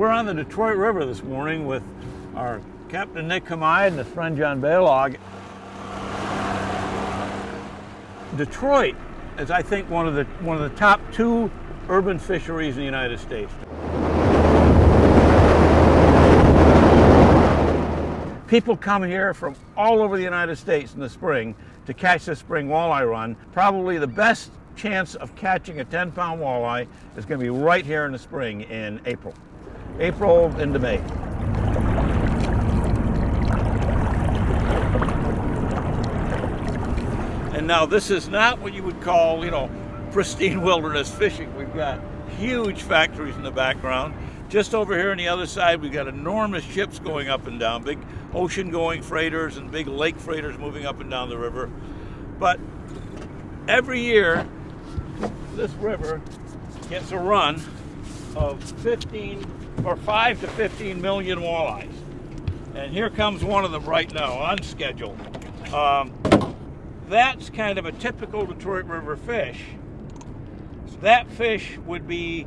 We're on the Detroit River this morning with our Captain Nick Kamai and his friend John Bailog. Detroit is, I think, one of the top 2 urban fisheries in the United States. People come here from all over the United States in the spring to catch the spring walleye run. Probably the best chance of catching a 10-pound walleye is going to be right here in the spring in April into May. And now this is not what you would call, pristine wilderness fishing. We've got huge factories in the background. Just over here on the other side, we've got enormous ships going up and down, big ocean-going freighters and big lake freighters moving up and down the river. But every year, this river gets a run of 5 to 15 million walleyes. And here comes one of them right now on schedule. That's kind of a typical Detroit River fish. That fish would be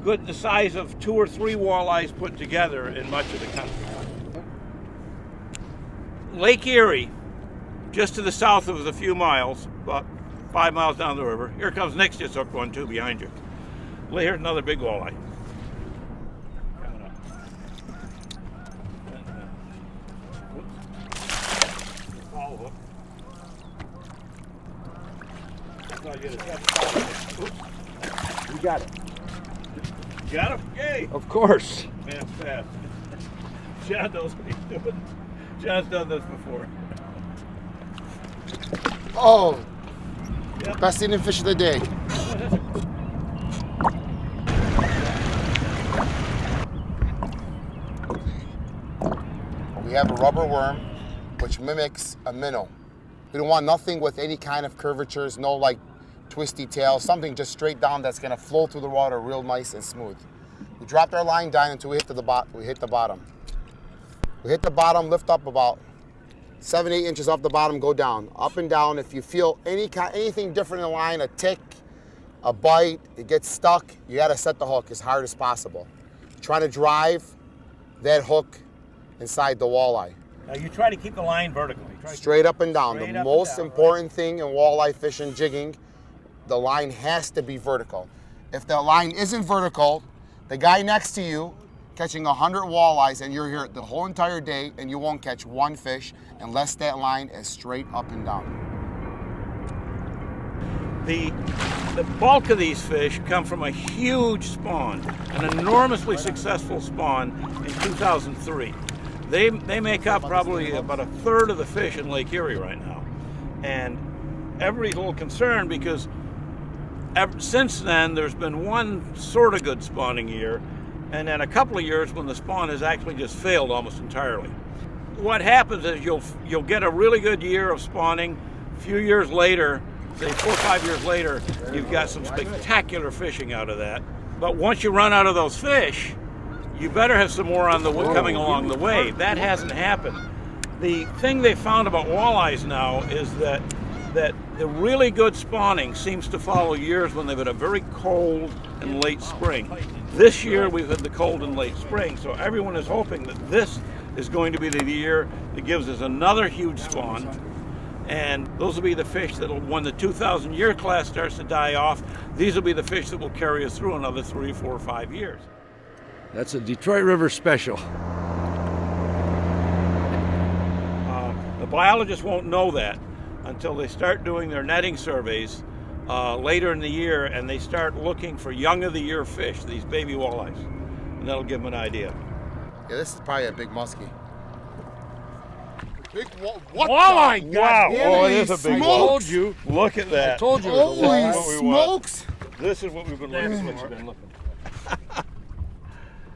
good the size of 2 or 3 walleyes put together in much of the country. Lake Erie, just to the south of us a few miles, about 5 miles down the river. Here comes Nick's just hooked one too behind you. Here's another big walleye. Coming up. Follow hook. You got it. Got him? Yay! Of course. Man, fast. John knows what he's doing. John's done this before. Oh! Yep. Best eating fish of the day. We have a rubber worm, which mimics a minnow. We don't want nothing with any kind of curvatures, no like twisty tail, something just straight down that's gonna flow through the water real nice and smooth. We dropped our line down until we hit the bottom. We hit the bottom, lift up about 7-8 inches off the bottom, go down, up and down. If you feel anything different in the line, a tick, a bite, it gets stuck, you gotta set the hook as hard as possible. Trying to drive that hook inside the walleye. Now you try to keep the line vertical. Straight up and down. The most important thing in walleye fishing, jigging, the line has to be vertical. If the line isn't vertical, the guy next to you catching 100 walleyes and you're here the whole entire day and you won't catch one fish unless that line is straight up and down. The bulk of these fish come from a huge spawn, an enormously successful spawn in 2003. They make up probably about 1/3 of the fish in Lake Erie right now. And everybody's a little concerned because since then there's been one sort of good spawning year and then a couple of years when the spawn has actually just failed almost entirely. What happens is you'll get a really good year of spawning. A few years later, say 4 or 5 years later, you've got some spectacular fishing out of that. But once you run out of those fish, you better have some more on the coming along the way. That hasn't happened. The thing they found about walleyes now is that the really good spawning seems to follow years when they've had a very cold and late spring. This year we've had the cold and late spring, so everyone is hoping that this is going to be the year that gives us another huge spawn. And those will be the fish that when the 2,000 year class starts to die off, these will be the fish that will carry us through another 3, 4, 5 years. That's a Detroit River special. The biologists won't know that until they start doing their netting surveys later in the year and they start looking for young of the year fish, these baby walleyes. And that'll give them an idea. Yeah, this is probably a big muskie. Big walleye! Wow! Oh, it is a big one. I told you. Look at that. I told you. Holy smokes! This is what we've been looking for.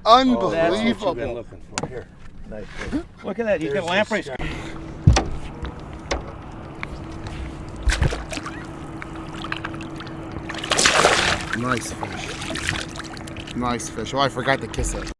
Unbelievable. That's what you've been looking for. Here. Nice. Look at that. He's got lamprey. Nice fish. Nice fish. Oh, I forgot to kiss it.